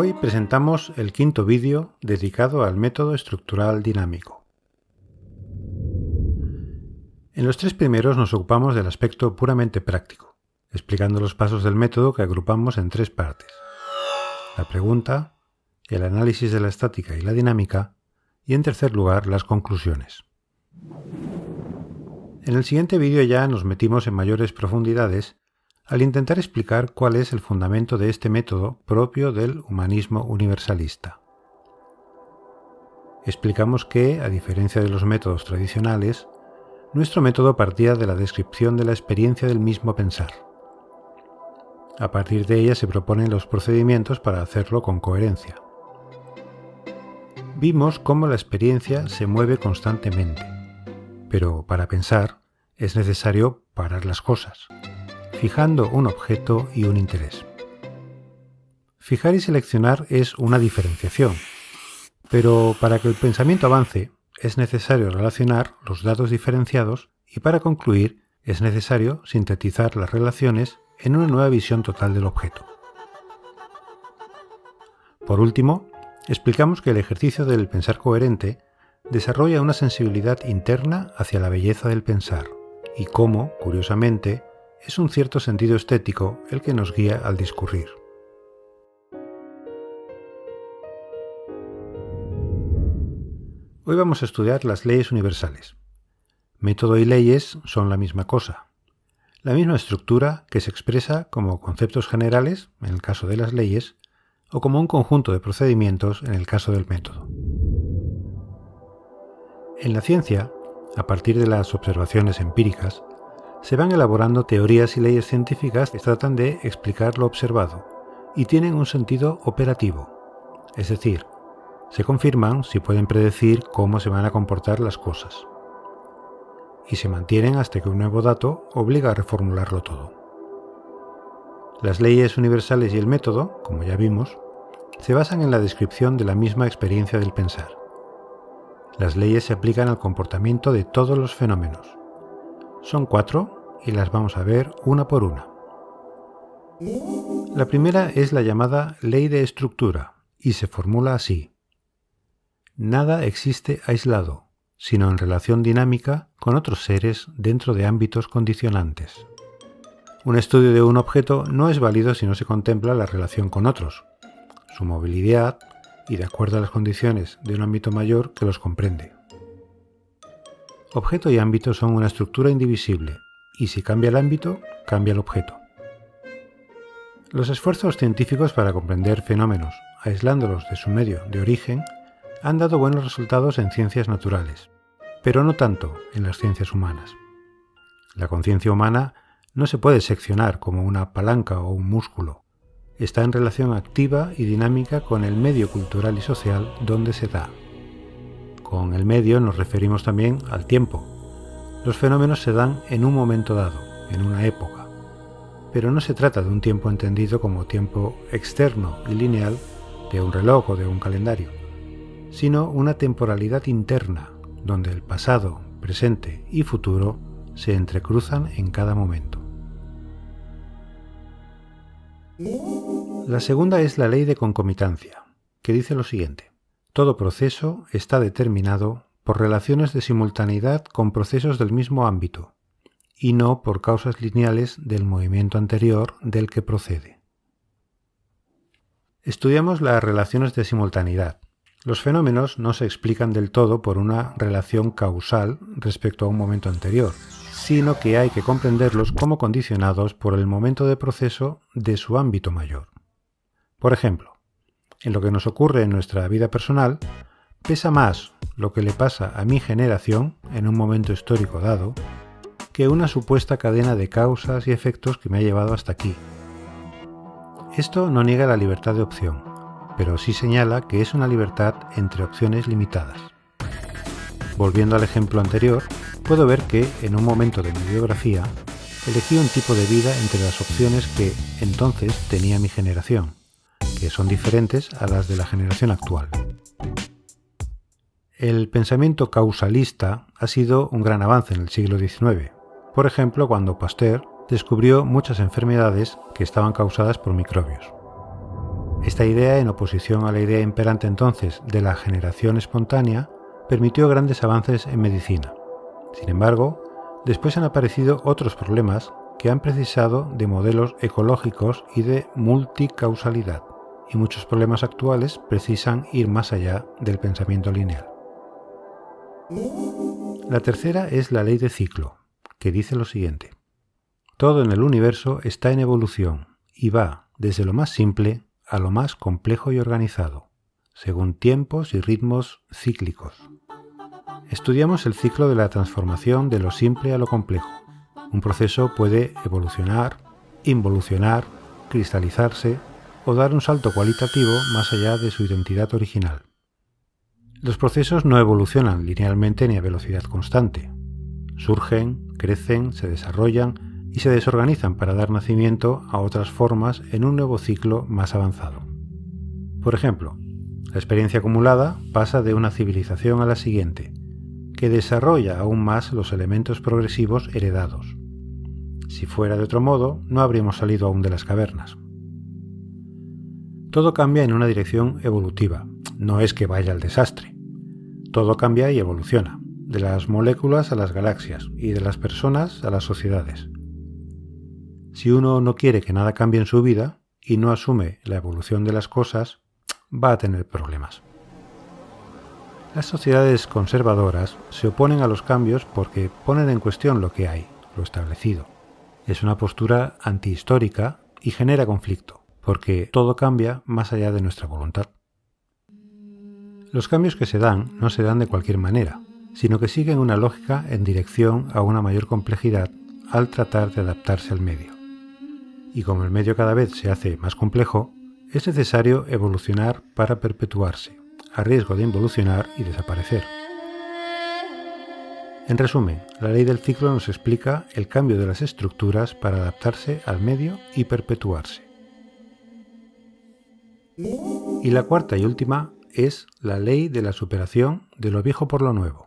Hoy presentamos el quinto vídeo dedicado al método estructural dinámico. En los tres primeros nos ocupamos del aspecto puramente práctico, explicando los pasos del método que agrupamos en tres partes: la pregunta, el análisis de la estática y la dinámica, y en tercer lugar las conclusiones. En el siguiente vídeo ya nos metimos en mayores profundidades al intentar explicar cuál es el fundamento de este método propio del humanismo universalista. Explicamos que, a diferencia de los métodos tradicionales, nuestro método partía de la descripción de la experiencia del mismo pensar. A partir de ella se proponen los procedimientos para hacerlo con coherencia. Vimos cómo la experiencia se mueve constantemente, pero para pensar es necesario parar las cosas, fijando un objeto y un interés. Fijar y seleccionar es una diferenciación, pero para que el pensamiento avance es necesario relacionar los datos diferenciados y para concluir es necesario sintetizar las relaciones en una nueva visión total del objeto. Por último, explicamos que el ejercicio del pensar coherente desarrolla una sensibilidad interna hacia la belleza del pensar y cómo, curiosamente, es un cierto sentido estético el que nos guía al discurrir. Hoy vamos a estudiar las leyes universales. Método y leyes son la misma cosa, la misma estructura que se expresa como conceptos generales, en el caso de las leyes, o como un conjunto de procedimientos, en el caso del método. En la ciencia, a partir de las observaciones empíricas, se van elaborando teorías y leyes científicas que tratan de explicar lo observado y tienen un sentido operativo, es decir, se confirman si pueden predecir cómo se van a comportar las cosas, y se mantienen hasta que un nuevo dato obliga a reformularlo todo. Las leyes universales y el método, como ya vimos, se basan en la descripción de la misma experiencia del pensar. Las leyes se aplican al comportamiento de todos los fenómenos. Son 4 y las vamos a ver una por una. La primera es la llamada ley de estructura y se formula así: nada existe aislado, sino en relación dinámica con otros seres dentro de ámbitos condicionantes. Un estudio de un objeto no es válido si no se contempla la relación con otros, su movilidad y de acuerdo a las condiciones de un ámbito mayor que los comprende. Objeto y ámbito son una estructura indivisible, y si cambia el ámbito, cambia el objeto. Los esfuerzos científicos para comprender fenómenos, aislándolos de su medio de origen, han dado buenos resultados en ciencias naturales, pero no tanto en las ciencias humanas. La conciencia humana no se puede seccionar como una palanca o un músculo. Está en relación activa y dinámica con el medio cultural y social donde se da. Con el medio nos referimos también al tiempo. Los fenómenos se dan en un momento dado, en una época, pero no se trata de un tiempo entendido como tiempo externo y lineal de un reloj o de un calendario, sino una temporalidad interna, donde el pasado, presente y futuro se entrecruzan en cada momento. La segunda es la ley de concomitancia, que dice lo siguiente: todo proceso está determinado por relaciones de simultaneidad con procesos del mismo ámbito, y no por causas lineales del movimiento anterior del que procede. Estudiamos las relaciones de simultaneidad. Los fenómenos no se explican del todo por una relación causal respecto a un momento anterior, sino que hay que comprenderlos como condicionados por el momento de proceso de su ámbito mayor. Por ejemplo, en lo que nos ocurre en nuestra vida personal, pesa más lo que le pasa a mi generación en un momento histórico dado que una supuesta cadena de causas y efectos que me ha llevado hasta aquí. Esto no niega la libertad de opción, pero sí señala que es una libertad entre opciones limitadas. Volviendo al ejemplo anterior, puedo ver que, en un momento de mi biografía, elegí un tipo de vida entre las opciones que entonces tenía mi generación, que son diferentes a las de la generación actual. El pensamiento causalista ha sido un gran avance en el siglo XIX, por ejemplo cuando Pasteur descubrió muchas enfermedades que estaban causadas por microbios. Esta idea, en oposición a la idea imperante entonces de la generación espontánea, permitió grandes avances en medicina. Sin embargo, después han aparecido otros problemas que han precisado de modelos ecológicos y de multicausalidad, y muchos problemas actuales precisan ir más allá del pensamiento lineal. La tercera es la ley de ciclo, que dice lo siguiente: todo en el universo está en evolución y va desde lo más simple a lo más complejo y organizado, según tiempos y ritmos cíclicos. Estudiamos el ciclo de la transformación de lo simple a lo complejo. Un proceso puede evolucionar, involucionar, cristalizarse o dar un salto cualitativo más allá de su identidad original. Los procesos no evolucionan linealmente ni a velocidad constante. Surgen, crecen, se desarrollan y se desorganizan para dar nacimiento a otras formas en un nuevo ciclo más avanzado. Por ejemplo, la experiencia acumulada pasa de una civilización a la siguiente, que desarrolla aún más los elementos progresivos heredados. Si fuera de otro modo, no habríamos salido aún de las cavernas. Todo cambia en una dirección evolutiva, no es que vaya al desastre. Todo cambia y evoluciona, de las moléculas a las galaxias y de las personas a las sociedades. Si uno no quiere que nada cambie en su vida y no asume la evolución de las cosas, va a tener problemas. Las sociedades conservadoras se oponen a los cambios porque ponen en cuestión lo que hay, lo establecido. Es una postura antihistórica y genera conflicto, porque todo cambia más allá de nuestra voluntad. Los cambios que se dan no se dan de cualquier manera, sino que siguen una lógica en dirección a una mayor complejidad al tratar de adaptarse al medio. Y como el medio cada vez se hace más complejo, es necesario evolucionar para perpetuarse, a riesgo de involucionar y desaparecer. En resumen, la ley del ciclo nos explica el cambio de las estructuras para adaptarse al medio y perpetuarse. Y la cuarta y última es la ley de la superación de lo viejo por lo nuevo.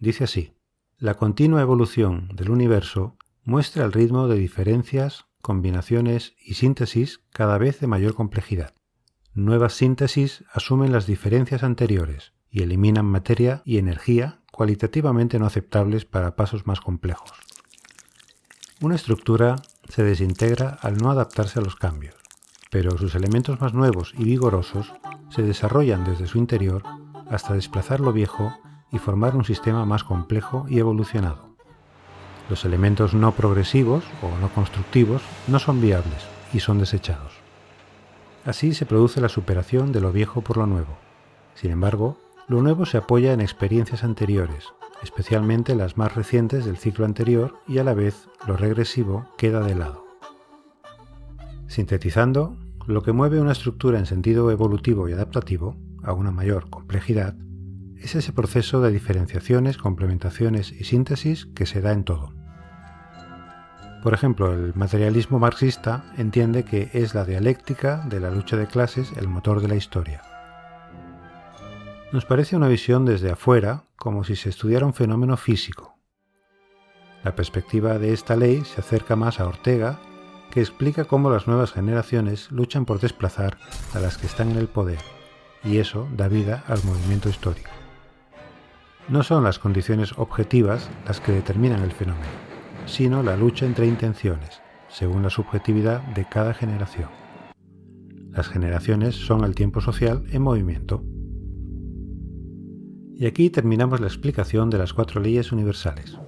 Dice así: la continua evolución del universo muestra el ritmo de diferencias, combinaciones y síntesis cada vez de mayor complejidad. Nuevas síntesis asumen las diferencias anteriores y eliminan materia y energía cualitativamente no aceptables para pasos más complejos. Una estructura se desintegra al no adaptarse a los cambios, pero sus elementos más nuevos y vigorosos se desarrollan desde su interior hasta desplazar lo viejo y formar un sistema más complejo y evolucionado. Los elementos no progresivos o no constructivos no son viables y son desechados. Así se produce la superación de lo viejo por lo nuevo. Sin embargo, lo nuevo se apoya en experiencias anteriores, especialmente las más recientes del ciclo anterior, y a la vez lo regresivo queda de lado. Sintetizando, lo que mueve una estructura en sentido evolutivo y adaptativo, a una mayor complejidad, es ese proceso de diferenciaciones, complementaciones y síntesis que se da en todo. Por ejemplo, el materialismo marxista entiende que es la dialéctica de la lucha de clases el motor de la historia. Nos parece una visión desde afuera, como si se estudiara un fenómeno físico. La perspectiva de esta ley se acerca más a Ortega, que explica cómo las nuevas generaciones luchan por desplazar a las que están en el poder, y eso da vida al movimiento histórico. No son las condiciones objetivas las que determinan el fenómeno, sino la lucha entre intenciones, según la subjetividad de cada generación. Las generaciones son el tiempo social en movimiento. Y aquí terminamos la explicación de las 4 leyes universales.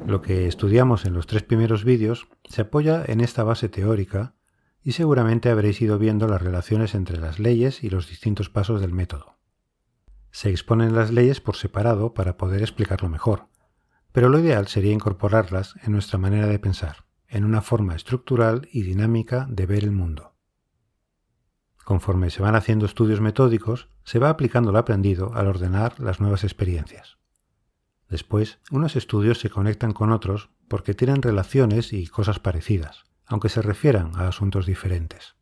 Lo que estudiamos en los 3 primeros vídeos se apoya en esta base teórica y seguramente habréis ido viendo las relaciones entre las leyes y los distintos pasos del método. Se exponen las leyes por separado para poder explicarlo mejor, pero lo ideal sería incorporarlas en nuestra manera de pensar, en una forma estructural y dinámica de ver el mundo. Conforme se van haciendo estudios metódicos, se va aplicando lo aprendido al ordenar las nuevas experiencias. Después, unos estudios se conectan con otros porque tienen relaciones y cosas parecidas, aunque se refieran a asuntos diferentes.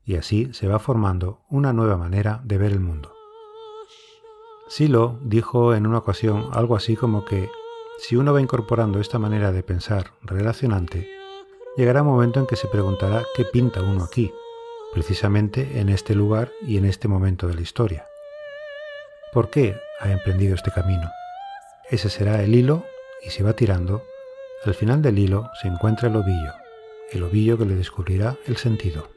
Y así se va formando una nueva manera de ver el mundo. Silo dijo en una ocasión algo así como que si uno va incorporando esta manera de pensar relacionante, llegará un momento en que se preguntará qué pinta uno aquí, precisamente en este lugar y en este momento de la historia. ¿Por qué ha emprendido este camino? Ese será el hilo, y si va tirando, al final del hilo se encuentra el ovillo que le descubrirá el sentido.